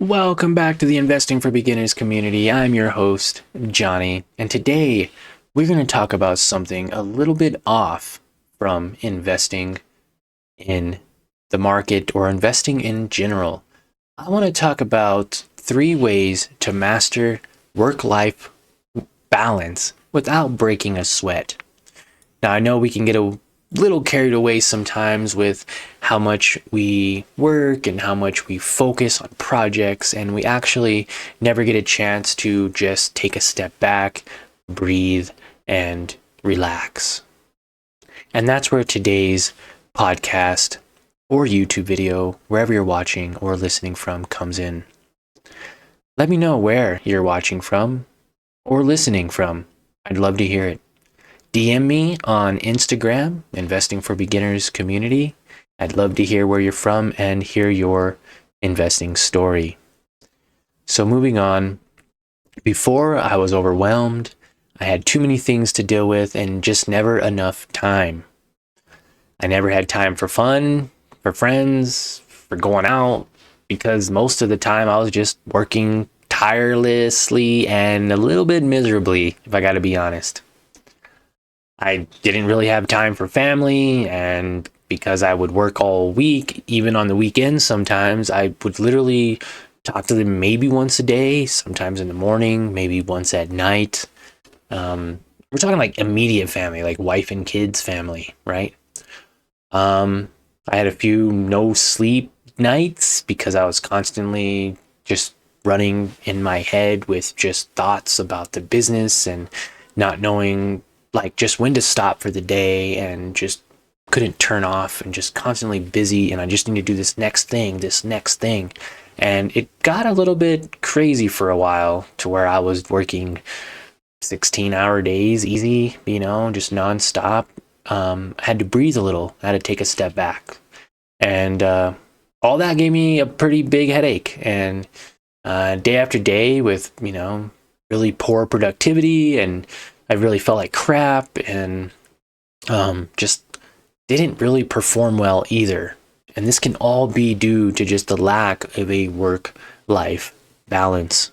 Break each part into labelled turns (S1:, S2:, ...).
S1: Welcome back to the Investing for Beginners community. I'm your host, Johnny, and today we're going to talk about something a little bit off from investing in the market or investing in general. I want to talk about 3 ways to master work-life balance without breaking a sweat. Now, I know we can get a little carried away sometimes with how much we work and how much we focus on projects, and we actually never get a chance to just take a step back, breathe, and relax. And that's where today's podcast or YouTube video, wherever you're watching or listening from, comes in. Let me know where you're watching from or listening from. I'd love to hear it. DM me on Instagram, Investing for Beginners Community. I'd love to hear where you're from and hear your investing story. So moving on, before I was overwhelmed, I had too many things to deal with and just never enough time. I never had time for fun, for friends, for going out, because most of the time I was just working tirelessly and a little bit miserably, if I got to be honest. I didn't really have time for family, and because I would work all week, even on the weekends sometimes, I would literally talk to them maybe once a day, sometimes in the morning, maybe once at night. We're talking like immediate family, like wife and kids family, right? I had a few no sleep nights because I was constantly just running in my head with just thoughts about the business and not knowing like just when to stop for the day, and just couldn't turn off and just constantly busy, and I just need to do this next thing. And it got a little bit crazy for a while to where I was working 16-hour days easy, just nonstop. I had to breathe a little. I had to take a step back. And all that gave me a pretty big headache. And day after day with, really poor productivity, and I really felt like crap, and just didn't really perform well either. And this can all be due to just the lack of a work-life balance.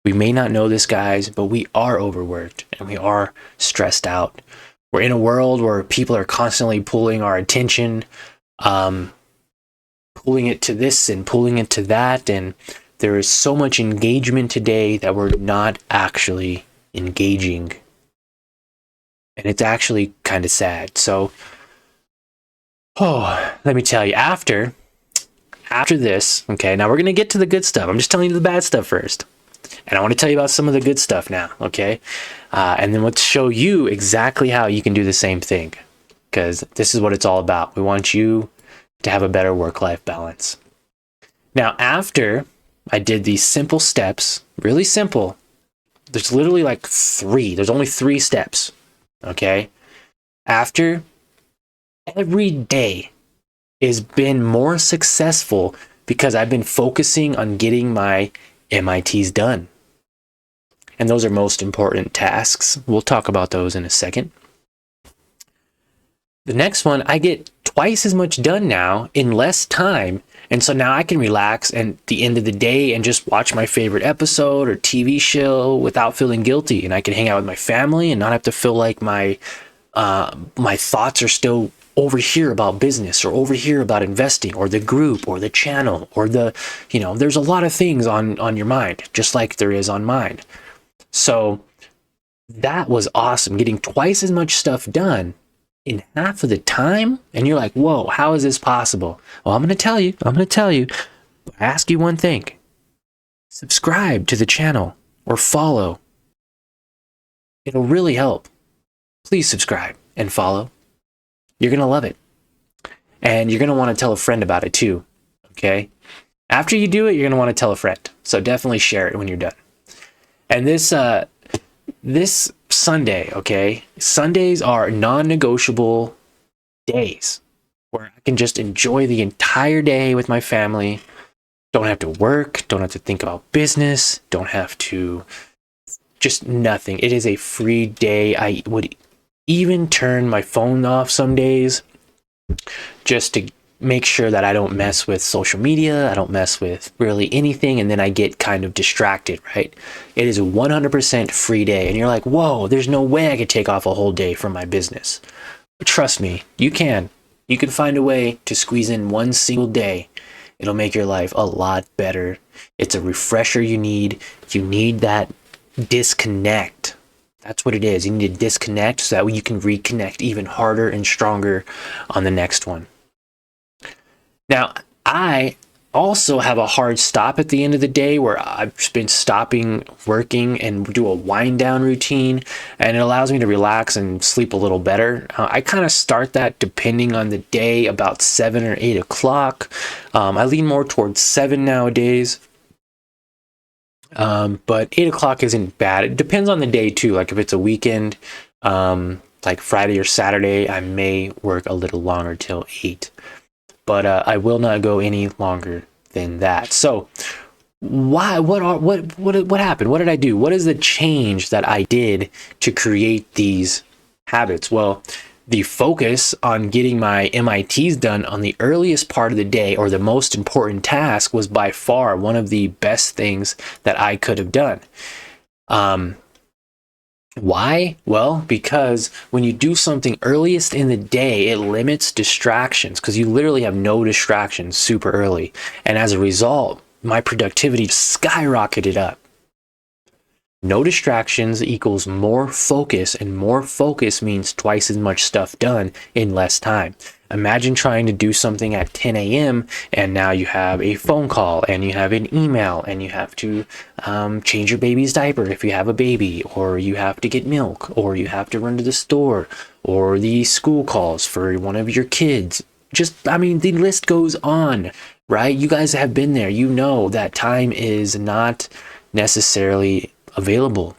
S1: We may not know this, guys, but we are overworked and we are stressed out. We're in a world where people are constantly pulling our attention, pulling it to this and pulling it to that, and there is so much engagement today that we're not actually engaging. And it's actually kind of sad. So, let me tell you, after this, okay, now we're going to get to the good stuff. I'm just telling you the bad stuff first. And I want to tell you about some of the good stuff now, okay? And then let's show you exactly how you can do the same thing, because this is what it's all about. We want you to have a better work-life balance. Now, after I did these simple steps, really simple, there's literally like 3. There's only 3 steps. Okay, after every day has been more successful because I've been focusing on getting my MITs done. And those are most important tasks. We'll talk about those in a second. The next one, I get twice as much done now in less time. And so now I can relax at the end of the day and just watch my favorite episode or TV show without feeling guilty. And I can hang out with my family and not have to feel like my thoughts are still over here about business or over here about investing or the group or the channel or there's a lot of things on your mind, just like there is on mine. So that was awesome, getting twice as much stuff done in half of the time. And you're like, whoa, how is this possible? Well, I'm going to tell you, but I ask you one thing: subscribe to the channel or follow. It'll really help. Please subscribe and follow. You're going to love it. And you're going to want to tell a friend about it too. Okay. After you do it, you're going to want to tell a friend. So definitely share it when you're done. And this Sunday, okay? Sundays are non-negotiable days where I can just enjoy the entire day with my family. Don't have to work, don't have to think about business, don't have to, just nothing. It is a free day. I would even turn my phone off some days just to make sure that I don't mess with social media. I don't mess with really anything. And then I get kind of distracted, right? It is a 100% free day. And you're like, whoa, there's no way I could take off a whole day from my business. But trust me, you can. You can find a way to squeeze in one single day. It'll make your life a lot better. It's a refresher you need. You need that disconnect. That's what it is. You need to disconnect so that way you can reconnect even harder and stronger on the next one. Now, I also have a hard stop at the end of the day where I've been stopping working and do a wind down routine, and it allows me to relax and sleep a little better. I kind of start that depending on the day, about 7 or 8 o'clock. I lean more towards 7 nowadays. But 8 o'clock isn't bad. It depends on the day too. Like if it's a weekend, like Friday or Saturday, I may work a little longer till 8. But I will not go any longer than that. So why? What happened? What did I do? What is the change that I did to create these habits? Well, the focus on getting my MITs done on the earliest part of the day, or the most important task, was by far one of the best things that I could have done. Why? Well, because when you do something earliest in the day, it limits distractions, because you literally have no distractions super early. And as a result, my productivity skyrocketed up. No distractions equals more focus, and more focus means twice as much stuff done in less time. Imagine trying to do something at 10 a.m. and now you have a phone call and you have an email and you have to change your baby's diaper if you have a baby, or you have to get milk, or you have to run to the store, or the school calls for one of your kids. The list goes on, right? You guys have been there. You know that time is not necessarily available.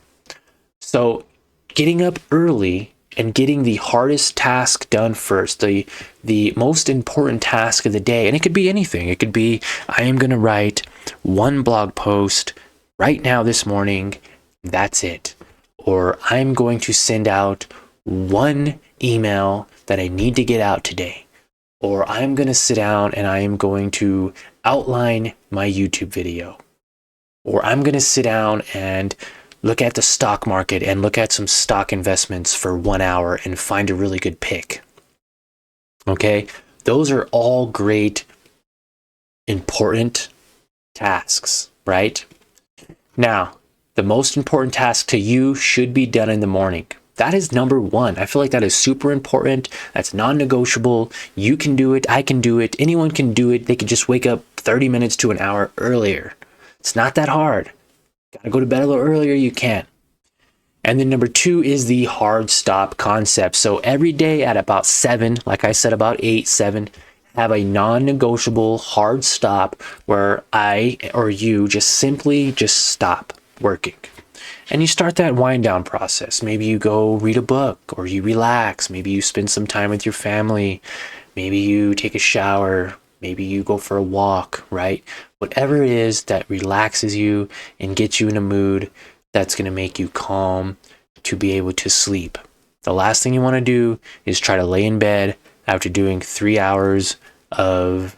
S1: So getting up early and getting the hardest task done first, the most important task of the day, and it could be anything. It could be, I am going to write one blog post right now this morning, that's it. Or I'm going to send out one email that I need to get out today. Or I'm going to sit down and I am going to outline my YouTube video. Or I'm going to sit down and look at the stock market and look at some stock investments for 1 hour and find a really good pick. Okay? Those are all great, important tasks, right? Now, the most important task to you should be done in the morning. That is number one. I feel like that is super important. That's non-negotiable. You can do it. I can do it. Anyone can do it. They could just wake up 30 minutes to an hour earlier. It's not that hard. Gotta go to bed a little earlier, you can. And then number 2 is the hard stop concept. So every day at about 7, like I said, about 8, 7, have a non-negotiable hard stop where I or you just stop working. And you start that wind down process. Maybe you go read a book, or you relax. Maybe you spend some time with your family. Maybe you take a shower. Maybe you go for a walk, right? Whatever it is that relaxes you and gets you in a mood that's going to make you calm to be able to sleep. The last thing you want to do is try to lay in bed after doing 3 hours of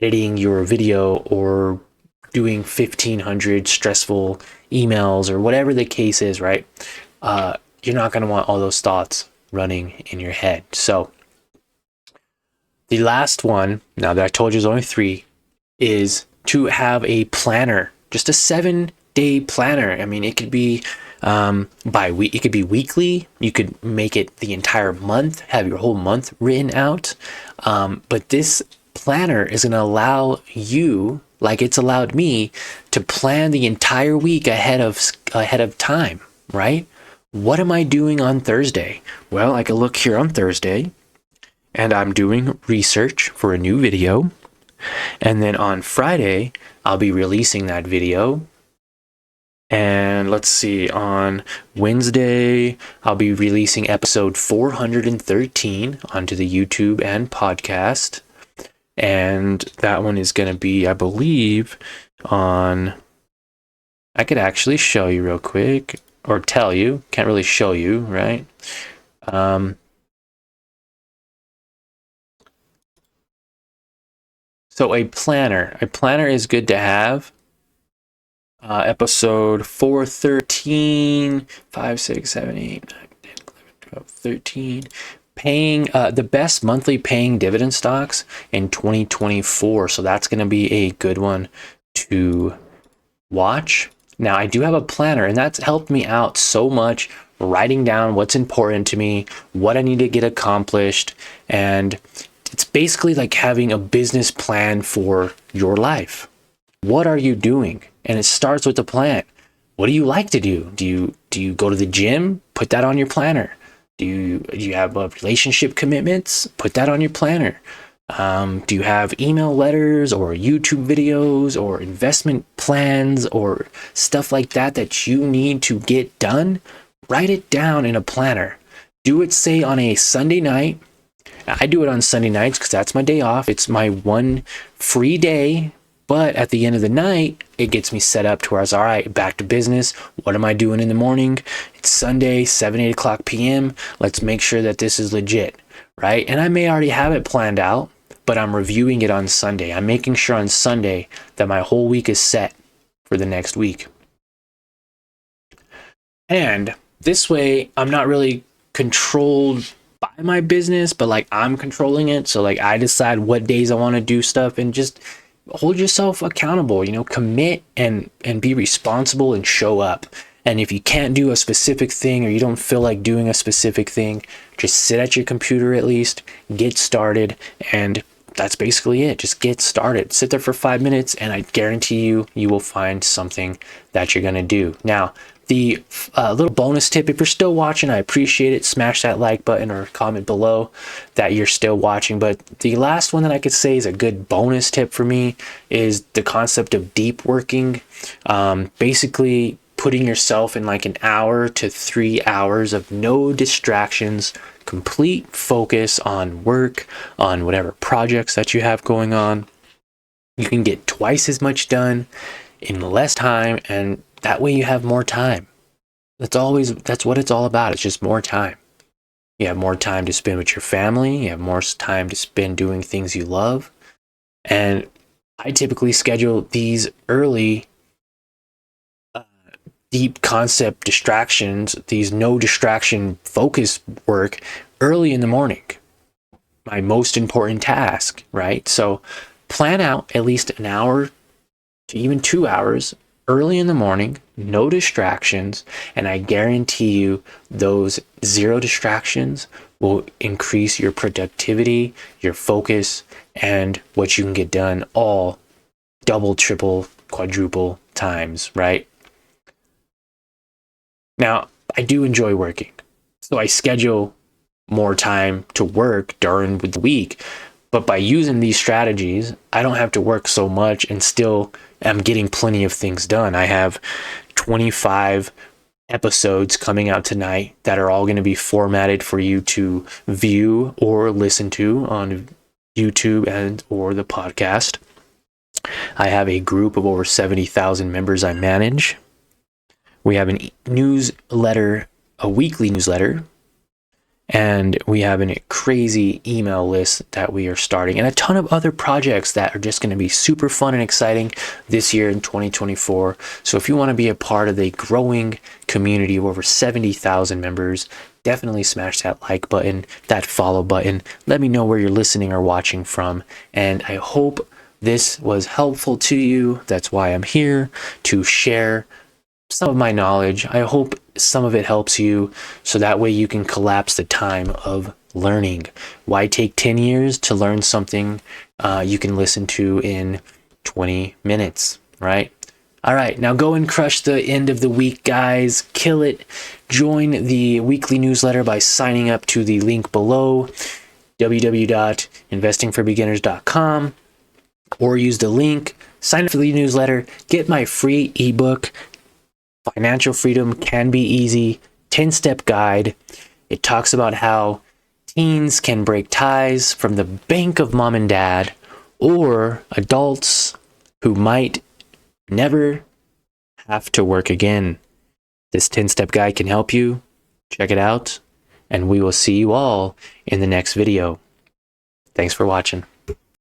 S1: editing your video or doing 1,500 stressful emails or whatever the case is, right? You're not going to want all those thoughts running in your head. So the last one, now that I told you there's only 3, is to have a planner, just a 7-day planner. I mean, it could be by week, it could be weekly. You could make it the entire month, have your whole month written out. But this planner is going to allow you, like it's allowed me, to plan the entire week ahead of time, right? What am I doing on Thursday? Well, I can look here on Thursday, and I'm doing research for a new video. And then on Friday, I'll be releasing that video. And let's see, on Wednesday, I'll be releasing episode 413 onto the YouTube and podcast. And that one is going to be, I believe, I could actually show you real quick, or tell you. Can't really show you, right? So a planner is good to have. Episode 413, 5, 6, 7, 8, 9, 10, 11, 12, 13. Paying the best monthly paying dividend stocks in 2024. So that's going to be a good one to watch. Now, I do have a planner, and that's helped me out so much, writing down what's important to me, what I need to get accomplished, and it's basically like having a business plan for your life. What are you doing? And it starts with the plan. What do you like to do? Do you go to the gym? Put that on your planner. Do you have relationship commitments? Put that on your planner. Do you have email letters or YouTube videos or investment plans or stuff like that that you need to get done? Write it down in a planner. Do it, say, on a Sunday night. I do it on Sunday nights because that's my day off. It's my one free day. But at the end of the night, it gets me set up to where I was, all right, back to business. What am I doing in the morning? It's Sunday, 7, 8 o'clock p.m. Let's make sure that this is legit, right? And I may already have it planned out, but I'm reviewing it on Sunday. I'm making sure on Sunday that my whole week is set for the next week. And this way, I'm not really controlled by my business, but like I'm controlling it. So like I decide what days I want to do stuff, and just hold yourself accountable, commit and be responsible and show up. And if you can't do a specific thing or you don't feel like doing a specific thing, just sit at your computer at least, get started, and that's basically it. Just get started. Sit there for 5 minutes, and I guarantee you will find something that you're going to do. Now, the little bonus tip, if you're still watching, I appreciate it. Smash that like button or comment below that you're still watching. But the last one that I could say is a good bonus tip for me is the concept of deep working. Basically putting yourself in like an hour to 3 hours of no distractions, complete focus on work, on whatever projects that you have going on. You can get twice as much done in less time, and that way you have more time. That's what it's all about. It's just more time. You have more time to spend with your family. You have more time to spend doing things you love. And I typically schedule these early deep concept distractions, these no distraction focus work early in the morning. My most important task, right? So plan out at least an hour to even 2 hours early in the morning, no distractions, and I guarantee you those 0 distractions will increase your productivity, your focus, and what you can get done all double, triple, quadruple times, right? Now, I do enjoy working, so I schedule more time to work during the week, but by using these strategies, I don't have to work so much and still am getting plenty of things done. I have 25 episodes coming out tonight that are all going to be formatted for you to view or listen to on YouTube and or the podcast. I have a group of over 70,000 members I manage. We have a newsletter, a weekly newsletter, and we have a crazy email list that we are starting, and a ton of other projects that are just going to be super fun and exciting this year in 2024. So if you want to be a part of the growing community of over 70,000 members, definitely smash that like button, that follow button. Let me know where you're listening or watching from, and I hope this was helpful to you. That's why I'm here, to share some of my knowledge. I hope some of it helps you, so that way you can collapse the time of learning. Why take 10 years to learn something you can listen to in 20 minutes, right? All right, now go and crush the end of the week, guys. Kill it. Join the weekly newsletter by signing up to the link below, www.investingforbeginners.com, or use the link, sign up for the newsletter, get my free ebook, Financial Freedom Can Be Easy, 10-step guide. It talks about how teens can break ties from the bank of mom and dad, or adults who might never have to work again. This 10-step guide can help you. Check it out, and we will see you all in the next video. Thanks for watching.